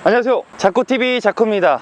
안녕하세요, 자코TV 자코입니다.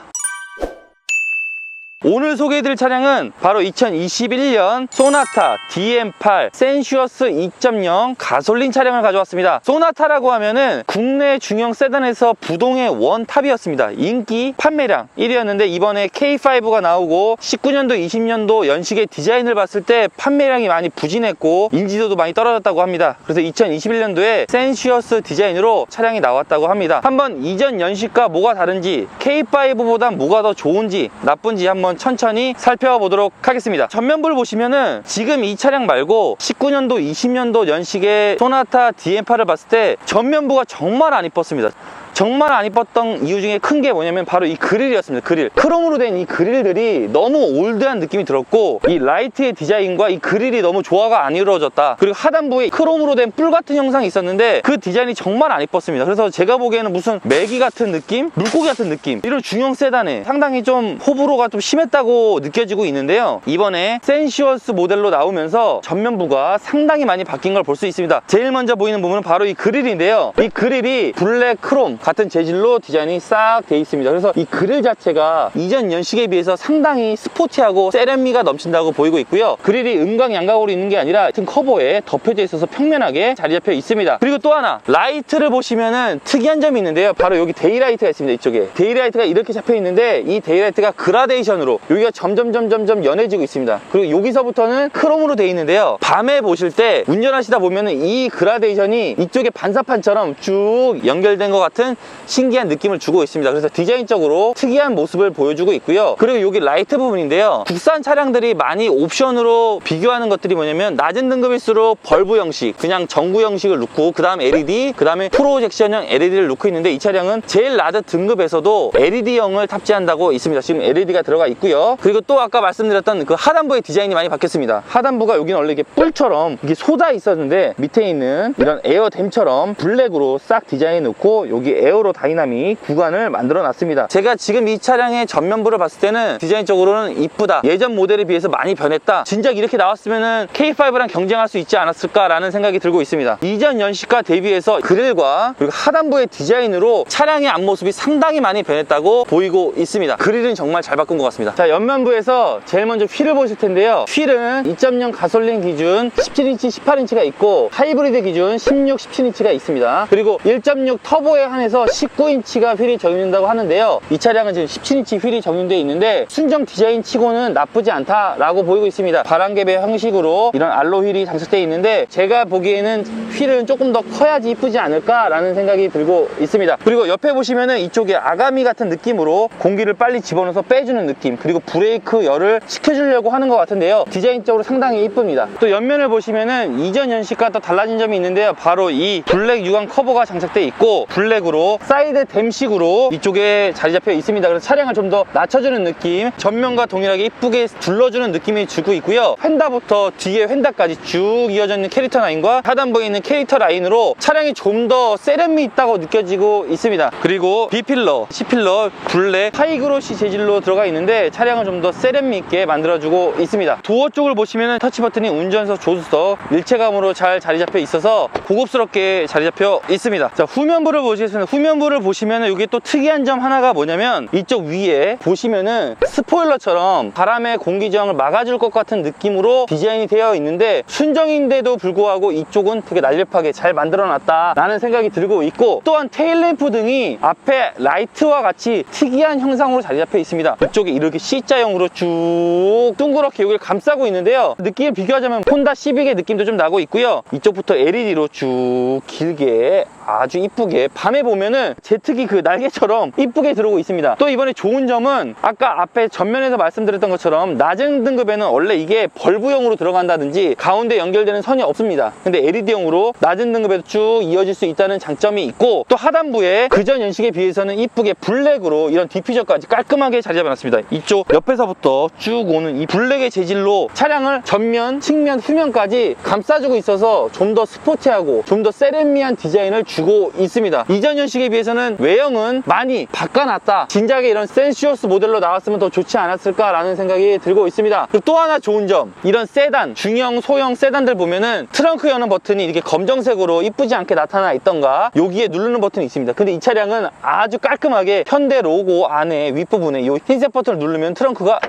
오늘 소개해드릴 차량은 바로 2021년 소나타 DM8 센슈어스 2.0 가솔린 차량을 가져왔습니다. 소나타라고 하면은 국내 중형 세단에서 부동의 원탑이었습니다. 인기 판매량 1위였는데 이번에 K5가 나오고 19년도 20년도 연식의 디자인을 봤을 때 판매량이 많이 부진했고 인지도도 많이 떨어졌다고 합니다. 그래서 2021년도에 센슈어스 디자인으로 차량이 나왔다고 합니다. 한번 이전 연식과 뭐가 다른지, K5보다 뭐가 더 좋은지 나쁜지 한번 천천히 살펴보도록 하겠습니다. 전면부를 보시면은 지금 이 차량 말고 19년도 20년도 연식의 소나타 DM8을 봤을 때 전면부가 정말 안 이뻤습니다. 정말 안 이뻤던 이유 중에 큰 게 뭐냐면 바로 이 그릴이었습니다. 그릴, 크롬으로 된 이 그릴들이 너무 올드한 느낌이 들었고, 이 라이트의 디자인과 이 그릴이 너무 조화가 안 이루어졌다. 그리고 하단부에 크롬으로 된 뿔 같은 형상이 있었는데 그 디자인이 정말 안 이뻤습니다. 그래서 제가 보기에는 무슨 메기 같은 느낌, 물고기 같은 느낌, 이런 중형 세단에 상당히 좀 호불호가 좀 심했다고 느껴지고 있는데요, 이번에 센슈어스 모델로 나오면서 전면부가 상당히 많이 바뀐 걸 볼 수 있습니다. 제일 먼저 보이는 부분은 바로 이 그릴인데요, 이 그릴이 블랙 크롬 같은 재질로 디자인이 싹 돼 있습니다. 그래서 이 그릴 자체가 이전 연식에 비해서 상당히 스포티하고 세련미가 넘친다고 보이고 있고요, 그릴이 음각양각으로 있는 게 아니라 같은 커버에 덮여져 있어서 평면하게 자리 잡혀 있습니다. 그리고 또 하나, 라이트를 보시면은 특이한 점이 있는데요, 바로 여기 데이라이트가 있습니다. 이쪽에 데이라이트가 이렇게 잡혀 있는데 이 데이라이트가 그라데이션으로 여기가 점점 연해지고 있습니다. 그리고 여기서부터는 크롬으로 돼 있는데요, 밤에 보실 때 운전하시다 보면은 이 그라데이션이 이쪽에 반사판처럼 쭉 연결된 것 같은 신기한 느낌을 주고 있습니다. 그래서 디자인적으로 특이한 모습을 보여주고 있고요. 그리고 여기 라이트 부분인데요, 국산 차량들이 많이 옵션으로 비교하는 것들이 뭐냐면 낮은 등급일수록 벌브 형식, 그냥 전구 형식을 넣고 그 다음 LED, 그 다음에 프로젝션형 LED를 넣고 있는데 이 차량은 제일 낮은 등급에서도 LED형을 탑재한다고 있습니다. 지금 LED가 들어가 있고요. 그리고 또 아까 말씀드렸던 그 하단부의 디자인이 많이 바뀌었습니다. 하단부가 여기는 원래 이게 뿔처럼 이게 쏟아 있었는데 밑에 있는 이런 에어댐처럼 블랙으로 싹 디자인해 놓고 여기 에어로 다이나믹 구간을 만들어 놨습니다. 제가 지금 이 차량의 전면부를 봤을 때는 디자인적으로는 이쁘다, 예전 모델에 비해서 많이 변했다, 진작 이렇게 나왔으면 K5랑 경쟁할 수 있지 않았을까 라는 생각이 들고 있습니다. 이전 연식과 대비해서 그릴과 그리고 하단부의 디자인으로 차량의 앞모습이 상당히 많이 변했다고 보이고 있습니다. 그릴은 정말 잘 바꾼 것 같습니다. 자, 옆면부에서 제일 먼저 휠을 보실 텐데요, 휠은 2.0 가솔린 기준 17인치 18인치가 있고 하이브리드 기준 16, 17인치가 있습니다. 그리고 1.6 터보에 한해서 19인치가 휠이 적용된다고 하는데요, 이 차량은 지금 17인치 휠이 적용되어 있는데 순정 디자인 치고는 나쁘지 않다라고 보이고 있습니다. 바람개배 형식으로 이런 알로 휠이 장착되어 있는데 제가 보기에는 휠은 조금 더 커야지 이쁘지 않을까라는 생각이 들고 있습니다. 그리고 옆에 보시면은 이쪽에 아가미 같은 느낌으로 공기를 빨리 집어넣어서 빼주는 느낌, 그리고 브레이크 열을 식혀주려고 하는 것 같은데요, 디자인적으로 상당히 이쁩니다. 또 옆면을 보시면은 이전 연식과 또 달라진 점이 있는데요, 바로 이 블랙 유광 커버가 장착되어 있고 블랙으로 사이드 댐식으로 이쪽에 자리 잡혀 있습니다. 그래서 차량을 좀 더 낮춰주는 느낌, 전면과 동일하게 이쁘게 둘러주는 느낌이 주고 있고요, 휀다부터 뒤에 휀다까지 쭉 이어져 있는 캐릭터 라인과 하단부에 있는 캐릭터 라인으로 차량이 좀 더 세련미 있다고 느껴지고 있습니다. 그리고 B필러, C필러 블랙 하이그로시 재질로 들어가 있는데 차량을 좀 더 세련미 있게 만들어주고 있습니다. 도어 쪽을 보시면 터치 버튼이 운전석, 조수석 일체감으로 잘 자리 잡혀 있어서 고급스럽게 자리 잡혀 있습니다. 자, 후면부를 보시겠습니다. 후면부를 보시면 여기 또 특이한 점 하나가 뭐냐면 이쪽 위에 보시면은 스포일러처럼 바람의 공기저항을 막아줄 것 같은 느낌으로 디자인이 되어 있는데 순정인데도 불구하고 이쪽은 되게 날렵하게 잘 만들어 놨다 라는 생각이 들고 있고, 또한 테일램프 등이 앞에 라이트와 같이 특이한 형상으로 자리 잡혀 있습니다. 이쪽에 이렇게 C자형으로 쭉 둥그렇게 여기를 감싸고 있는데요, 느낌을 비교하자면 혼다 시빅의 느낌도 좀 나고 있고요, 이쪽부터 LED로 쭉 길게 아주 이쁘게 밤에 보면은 제트기 그 날개처럼 이쁘게 들어오고 있습니다. 또 이번에 좋은 점은 아까 앞에 전면에서 말씀드렸던 것처럼 낮은 등급에는 원래 이게 벌브형으로 들어간다든지 가운데 연결되는 선이 없습니다. 근데 LED형으로 낮은 등급에도 쭉 이어질 수 있다는 장점이 있고, 또 하단부에 그전 연식에 비해서는 이쁘게 블랙으로 이런 디퓨저까지 깔끔하게 자리 잡아놨습니다. 이쪽 옆에서부터 쭉 오는 이 블랙의 재질로 차량을 전면, 측면, 후면까지 감싸주고 있어서 좀 더 스포티하고 좀 더 세련미한 디자인을 주고 있습니다. 이전 연식에 비해서는 외형은 많이 바꿔놨다, 진작에 이런 센슈어스 모델로 나왔으면 더 좋지 않았을까라는 생각이 들고 있습니다. 그리고 또 하나 좋은 점, 이런 세단, 중형, 소형 세단들 보면은 트렁크 여는 버튼이 이렇게 검정색으로 이쁘지 않게 나타나 있던가 여기에 누르는 버튼이 있습니다. 근데 이 차량은 아주 깔끔하게 현대 로고 안에 윗부분에 이 흰색 버튼을 누르면 트렁크가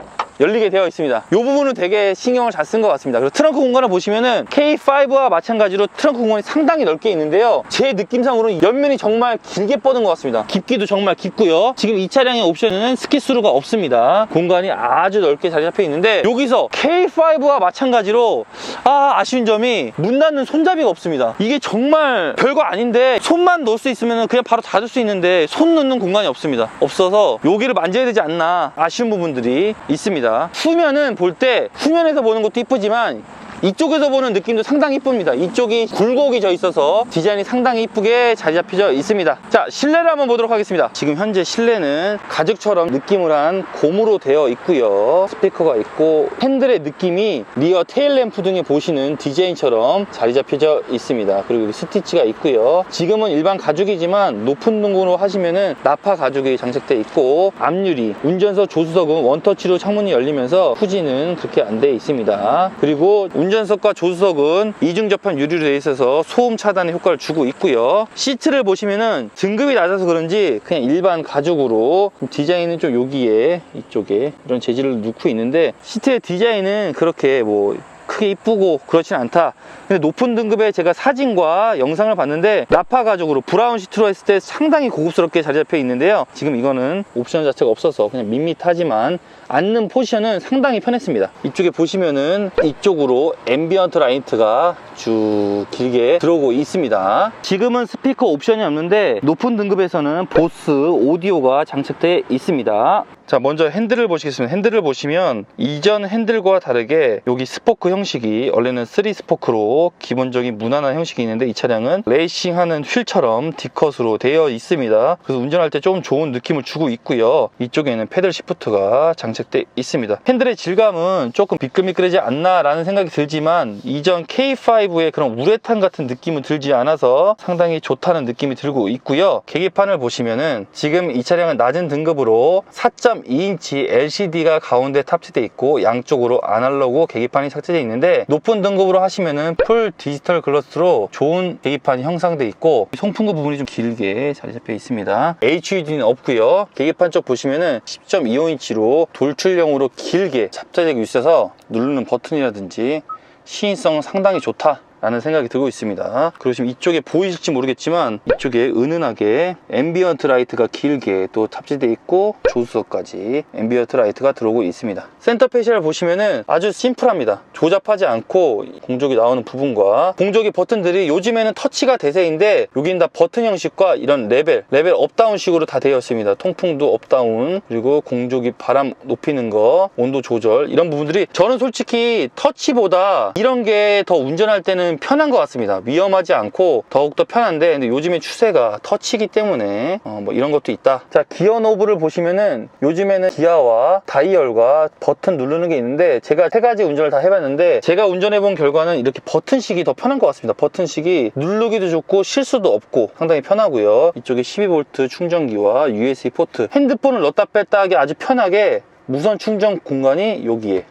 열리게 되어 있습니다. 이 부분은 되게 신경을 잘 쓴 것 같습니다. 그리고 트렁크 공간을 보시면은 K5와 마찬가지로 트렁크 공간이 상당히 넓게 있는데요, 제 느낌상으로는 옆면이 정말 길게 뻗은 것 같습니다. 깊기도 정말 깊고요. 지금 이 차량의 옵션에는 스키스루가 없습니다. 공간이 아주 넓게 자리 잡혀 있는데, 여기서 K5와 마찬가지로 아쉬운 점이 문 닫는 손잡이가 없습니다. 이게 정말 별거 아닌데 손만 넣을 수 있으면 그냥 바로 닫을 수 있는데 손 넣는 공간이 없습니다. 없어서 여기를 만져야 되지 않나 아쉬운 부분들이 있습니다. 후면은 볼 때 후면에서 보는 것도 이쁘지만 이쪽에서 보는 느낌도 상당히 이쁩니다. 이쪽이 굴곡이 져 있어서 디자인이 상당히 이쁘게 자리 잡혀져 있습니다. 자, 실내를 한번 보도록 하겠습니다. 지금 현재 실내는 가죽처럼 느낌을 한 고무로 되어 있고요, 스피커가 있고 핸들의 느낌이 리어 테일램프 등에 보시는 디자인처럼 자리 잡혀져 있습니다. 그리고 여기 스티치가 있고요. 지금은 일반 가죽이지만 높은 등급으로 하시면은 나파 가죽이 장착되어 있고, 앞유리, 운전석 조수석은 원터치로 창문이 열리면서 후진은 그렇게 안 되어 있습니다. 그리고 운전석과 조수석은 이중 접합 유리로 되어 있어서 소음 차단의 효과를 주고 있고요. 시트를 보시면은 등급이 낮아서 그런지 그냥 일반 가죽으로, 디자인은 좀 여기에 이쪽에 이런 재질을 넣고 있는데 시트의 디자인은 그렇게 뭐 크게 이쁘고 그렇진 않다. 근데 높은 등급의 제가 사진과 영상을 봤는데 나파 가죽으로 브라운 시트로 했을 때 상당히 고급스럽게 자리 잡혀 있는데요, 지금 이거는 옵션 자체가 없어서 그냥 밋밋하지만 앉는 포지션은 상당히 편했습니다. 이쪽에 보시면은 이쪽으로 앰비언트 라이트가 쭉 길게 들어오고 있습니다. 지금은 스피커 옵션이 없는데 높은 등급에서는 보스 오디오가 장착되어 있습니다. 자, 먼저 핸들을 보시겠습니다. 핸들을 보시면 이전 핸들과 다르게 여기 스포크 형식이 원래는 3스포크로 기본적인 무난한 형식이 있는데, 이 차량은 레이싱하는 휠처럼 D컷으로 되어 있습니다. 그래서 운전할 때 조금 좋은 느낌을 주고 있고요. 이쪽에는 패들 시프트가 장착되어 있습니다. 핸들의 질감은 조금 미끌미끌하지 않나 라는 생각이 들지만 이전 K5의 그런 우레탄 같은 느낌은 들지 않아서 상당히 좋다는 느낌이 들고 있고요. 계기판을 보시면은 지금 이 차량은 낮은 등급으로 4.2인치 LCD가 가운데 탑재되어 있고 양쪽으로 아날로그 계기판이 탑재되어 있는데, 높은 등급으로 하시면은 풀 디지털 글러스로 좋은 계기판이 형성되어 있고 송풍구 부분이 좀 길게 자리 잡혀 있습니다. HUD는 없고요. 계기판 쪽 보시면은 10.25인치로 돌출형으로 길게 탑재되어 있어서 누르는 버튼이라든지 시인성은 상당히 좋다 라는 생각이 들고 있습니다. 그리고 지금 이쪽에 보이실지 모르겠지만 이쪽에 은은하게 앰비언트 라이트가 길게 또 탑재되어 있고 조수석까지 앰비언트 라이트가 들어오고 있습니다. 센터 페시를 보시면은 아주 심플합니다. 조잡하지 않고 공조기 나오는 부분과 공조기 버튼들이 요즘에는 터치가 대세인데 여기는 다 버튼 형식과 이런 레벨 업다운 식으로 다 되어 있습니다. 통풍도 업다운, 그리고 공조기 바람 높이는 거, 온도 조절, 이런 부분들이 저는 솔직히 터치보다 이런 게 더 운전할 때는 편한 것 같습니다. 위험하지 않고 더욱더 편한데, 근데 요즘에 추세가 터치이기 때문에 뭐 이런 것도 있다. 자, 기어 노브를 보시면은 요즘에는 기아와 다이얼과 버튼 누르는 게 있는데, 제가 세 가지 운전을 다 해봤는데 제가 운전해본 결과는 이렇게 버튼식이 더 편한 것 같습니다. 버튼식이 누르기도 좋고 실수도 없고 상당히 편하고요. 이쪽에 12V 충전기와 USB 포트, 핸드폰을 넣었다 뺐다 하기 아주 편하게 무선 충전 공간이 여기에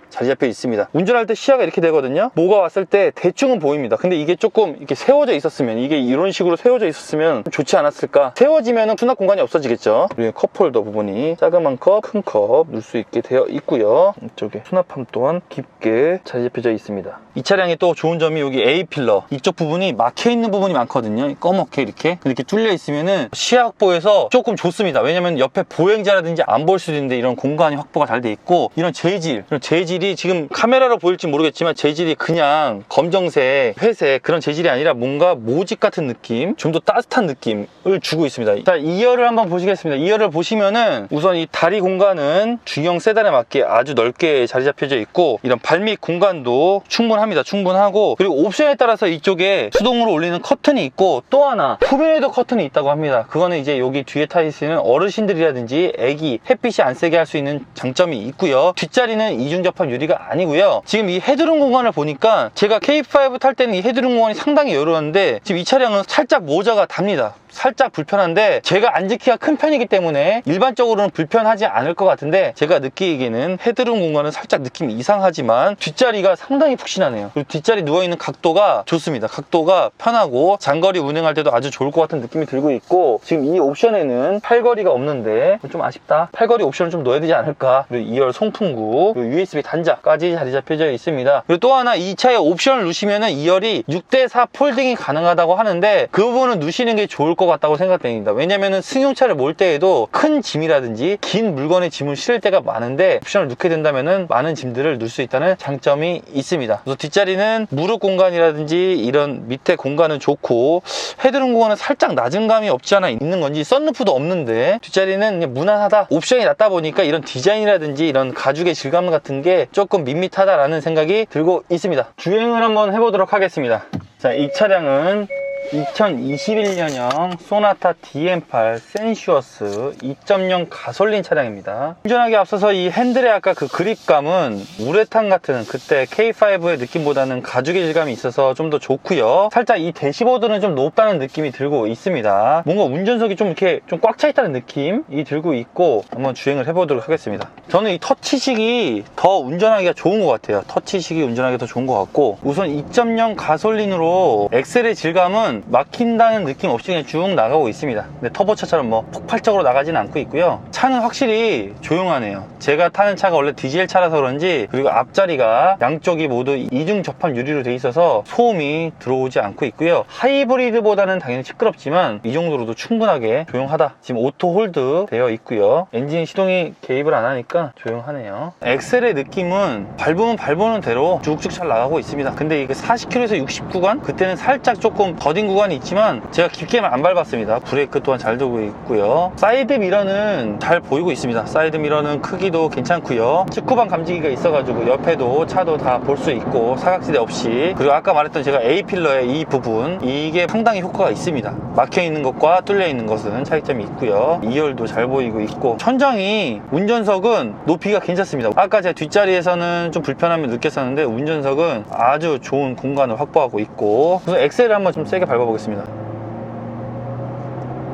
자리 잡혀 있습니다. 운전할 때 시야가 이렇게 되거든요. 뭐가 왔을 때 대충은 보입니다. 근데 이게 조금 이렇게 세워져 있었으면, 이게 이런 식으로 세워져 있었으면 좋지 않았을까. 세워지면 수납 공간이 없어지겠죠. 그리고 컵홀더 부분이 자그만 컵, 큰 컵 넣을 수 있게 되어 있고요. 이쪽에 수납함 또한 깊게 자리 잡혀져 있습니다. 이 차량의 또 좋은 점이 여기 A필러 이쪽 부분이 막혀 있는 부분이 많거든요. 꺼멓게 이렇게 뚫려 있으면은 시야 확보에서 조금 좋습니다. 왜냐면 옆에 보행자라든지 안 볼 수도 있는데 이런 공간이 확보가 잘 돼 있고, 이런 재질이 재질이 지금 카메라로 보일지 모르겠지만 재질이 그냥 검정색, 회색 그런 재질이 아니라 뭔가 모직 같은 느낌, 좀 더 따뜻한 느낌을 주고 있습니다. 자, 2열을 한번 보시겠습니다. 2열을 보시면은 우선 이 다리 공간은 중형 세단에 맞게 아주 넓게 자리 잡혀져 있고, 이런 발밑 공간도 충분합니다. 충분하고, 그리고 옵션에 따라서 이쪽에 수동으로 올리는 커튼이 있고, 또 하나 후면에도 커튼이 있다고 합니다. 그거는 이제 여기 뒤에 타시는 어르신들이라든지 애기 햇빛이 안 세게 할 수 있는 장점이 있고요. 뒷자리는 이중 접합 유리가 아니고요. 지금 이 헤드룸 공간을 보니까 제가 K5 탈 때는 이 헤드룸 공간이 상당히 여유로웠는데 지금 이 차량은 살짝 모자가 답니다. 살짝 불편한데, 제가 앉을 키가 큰 편이기 때문에 일반적으로는 불편하지 않을 것 같은데, 제가 느끼기에는 헤드룸 공간은 살짝 느낌이 이상하지만 뒷자리가 상당히 푹신하네요. 그리고 뒷자리 누워있는 각도가 좋습니다. 각도가 편하고 장거리 운행할 때도 아주 좋을 것 같은 느낌이 들고 있고, 지금 이 옵션에는 팔걸이가 없는데 좀 아쉽다. 팔걸이 옵션을 좀 넣어야 되지 않을까. 그리고 2열 송풍구, 그리고 USB 단자까지 자리 잡혀져 있습니다. 그리고 또 하나, 이 차에 옵션을 누시면은 2열이 6대4 폴딩이 가능하다고 하는데, 그 부분은 누시는 게 좋을 것 같다고 생각됩니다. 왜냐면은 승용차를 몰 때에도 큰 짐이라든지 긴 물건의 짐을 실을 때가 많은데, 옵션을 넣게 된다면은 많은 짐들을 넣을 수 있다는 장점이 있습니다. 그래서 뒷자리는 무릎 공간이라든지 이런 밑에 공간은 좋고, 헤드룸 공간은 살짝 낮은 감이 없지 않아 있는 건지, 썬루프도 없는데 뒷자리는 그냥 무난하다. 옵션이 낮다 보니까 이런 디자인이라든지 이런 가죽의 질감 같은 게 조금 밋밋하다라는 생각이 들고 있습니다. 주행을 한번 해보도록 하겠습니다. 자, 이 차량은 2021년형 소나타 DM8 센슈어스 2.0 가솔린 차량입니다. 운전하기 앞서서 이 핸들의 아까 그 그립감은 우레탄 같은 그때 K5의 느낌보다는 가죽의 질감이 있어서 좀 더 좋고요. 살짝 이 대시보드는 좀 높다는 느낌이 들고 있습니다. 뭔가 운전석이 좀 이렇게 좀 꽉 차 있다는 느낌이 들고 있고, 한번 주행을 해보도록 하겠습니다. 저는 이 터치식이 더 운전하기가 좋은 것 같아요. 터치식이 운전하기 더 좋은 것 같고, 우선 2.0 가솔린으로 엑셀의 질감은 막힌다는 느낌 없이 그냥 쭉 나가고 있습니다. 근데 터보차처럼 뭐 폭발적으로 나가지는 않고 있고요. 차는 확실히 조용하네요. 제가 타는 차가 원래 디젤 차라서 그런지, 그리고 앞자리가 양쪽이 모두 이중 접합 유리로 돼 있어서 소음이 들어오지 않고 있고요. 하이브리드보다는 당연히 시끄럽지만 이 정도로도 충분하게 조용하다. 지금 오토 홀드 되어 있고요. 엔진 시동이 개입을 안 하니까 조용하네요. 엑셀의 느낌은 밟으면 밟는 대로 쭉쭉 잘 나가고 있습니다. 근데 이게 40km에서 60 구간? 그때는 살짝 조금 더딘 구간이 있지만 제가 깊게는 안 밟았습니다. 브레이크 또한 잘 되고 있고요. 사이드 미러는 잘 보이고 있습니다. 사이드 미러는 크기도 괜찮고요. 측후방 감지기가 있어가지고 옆에도 차도 다 볼 수 있고 사각지대 없이, 그리고 아까 말했던 제가 A필러의 이 부분, 이게 상당히 효과가 있습니다. 막혀있는 것과 뚫려있는 것은 차이점이 있고요. 2열도 잘 보이고 있고, 천장이 운전석은 높이가 괜찮습니다. 아까 제가 뒷자리에서는 좀 불편함을 느꼈었는데 운전석은 아주 좋은 공간을 확보하고 있고, 그래서 엑셀을 한번 좀 세게 밟아보겠습니다.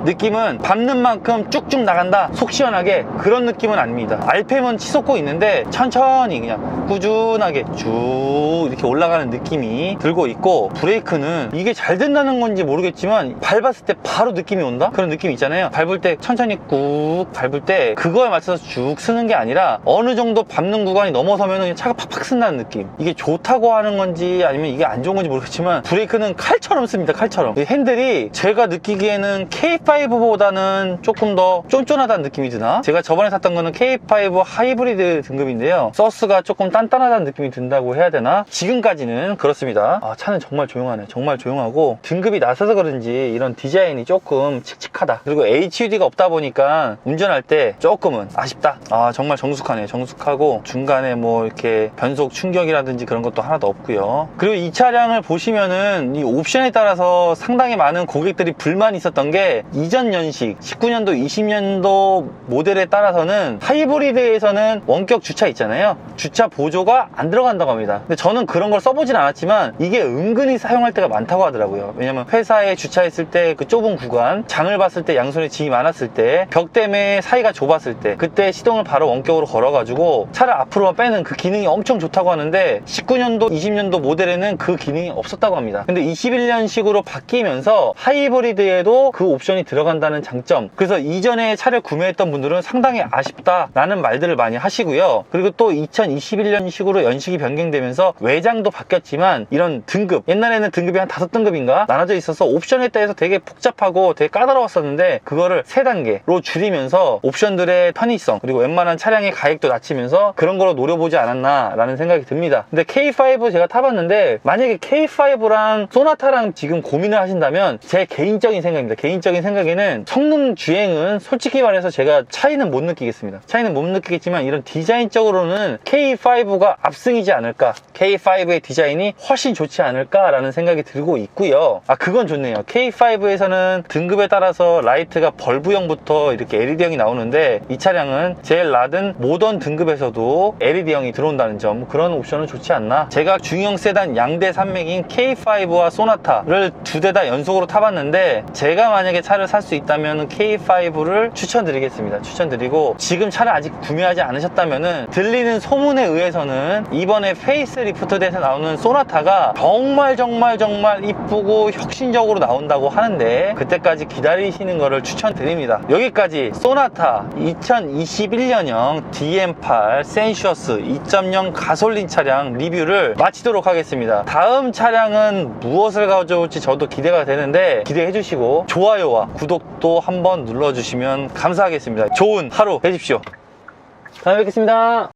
느낌은 밟는 만큼 쭉쭉 나간다, 속 시원하게, 그런 느낌은 아닙니다. RPM은 치솟고 있는데 천천히 그냥 꾸준하게 쭉 이렇게 올라가는 느낌이 들고 있고, 브레이크는 이게 잘 된다는 건지 모르겠지만 밟았을 때 바로 느낌이 온다? 그런 느낌 있잖아요. 밟을 때 천천히 꾹 밟을 때 그거에 맞춰서 쭉 쓰는 게 아니라 어느 정도 밟는 구간이 넘어서면 차가 팍팍 쓴다는 느낌. 이게 좋다고 하는 건지 아니면 이게 안 좋은 건지 모르겠지만 브레이크는 칼처럼 씁니다. 칼처럼. 핸들이 제가 느끼기에는 K5보다는 조금 더 쫀쫀하다는 느낌이 드나? 제가 저번에 샀던 거는 K5 하이브리드 등급인데요, 서스가 조금 단단하다는 느낌이 든다고 해야 되나? 지금까지는 그렇습니다. 차는 정말 조용하네. 정말 조용하고, 등급이 낮아서 그런지 이런 디자인이 조금 칙칙하다. 그리고 HUD가 없다 보니까 운전할 때 조금은 아쉽다. 정말 정숙하네. 정숙하고 중간에 뭐 이렇게 변속 충격이라든지 그런 것도 하나도 없고요. 그리고 이 차량을 보시면은 이 옵션에 따라서 상당히 많은 고객들이 불만이 있었던 게, 이전 연식 19년도 20년도 모델에 따라서는 하이브리드에서는 원격 주차 있잖아요. 주차 보조가 안 들어간다고 합니다. 근데 저는 그런 걸 써보진 않았지만 이게 은근히 사용할 때가 많다고 하더라고요. 왜냐면 회사에 주차했을 때 그 좁은 구간, 장을 봤을 때 양손에 짐이 많았을 때, 벽 때문에 사이가 좁았을 때, 그때 시동을 바로 원격으로 걸어가지고 차를 앞으로만 빼는 그 기능이 엄청 좋다고 하는데, 19년도 20년도 모델에는 그 기능이 없었다고 합니다. 근데 21년식으로 바뀌면서 하이브리드에도 그 옵션이 들어간다는 장점. 그래서 이전에 차를 구매했던 분들은 상당히 아쉽다라는 말들을 많이 하시고요. 그리고 또 2021년식으로 연식이 변경되면서 외장도 바뀌었지만 이런 등급, 옛날에는 등급이 한 5등급인가 나눠져 있어서 옵션에 따라서 되게 복잡하고 되게 까다로웠었는데 그거를 3단계로 줄이면서 옵션들의 편의성 그리고 웬만한 차량의 가격도 낮추면서 그런 거로 노려보지 않았나 라는 생각이 듭니다. 근데 K5 제가 타봤는데 만약에 K5랑 소나타랑 지금 고민을 하신다면 제 개인적인 생각입니다. 개인적인 생각에는 성능 주행은 솔직히 말해서 제가 차이는 못 느끼겠습니다. 차이는 못 느끼겠지만 이런 디자인적으로는 K5가 압승이지 않을까, K5의 디자인이 훨씬 좋지 않을까 라는 생각이 들고 있고요. 그건 좋네요. K5에서는 등급에 따라서 라이트가 벌브형부터 이렇게 LED형이 나오는데 이 차량은 제일 낮은 모던 등급에서도 LED형이 들어온다는 점, 그런 옵션은 좋지 않나. 제가 중형 세단 양대 산맥인 K5와 소나타를 2대 다 연속으로 타봤는데 제가 만약에 차를 살 수 있다면 K5를 추천드리겠습니다. 추천드리고 지금 차를 아직 구매하지 않으셨다면 들리는 소문에 의해서는 이번에 페이스리프트 돼서 나오는 소나타가 정말 이쁘고 혁신적으로 나온다고 하는데 그때까지 기다리시는 거를 추천드립니다. 여기까지 소나타 2021년형 DM8 센슈어스 2.0 가솔린 차량 리뷰를 마치도록 하겠습니다. 다음 차량은 무엇을 가져올지 저도 기대가 되는데 기대해 주시고 좋아요와 구독도 한번 눌러주시면 감사하겠습니다. 좋은 하루 되십시오. 다음에 뵙겠습니다.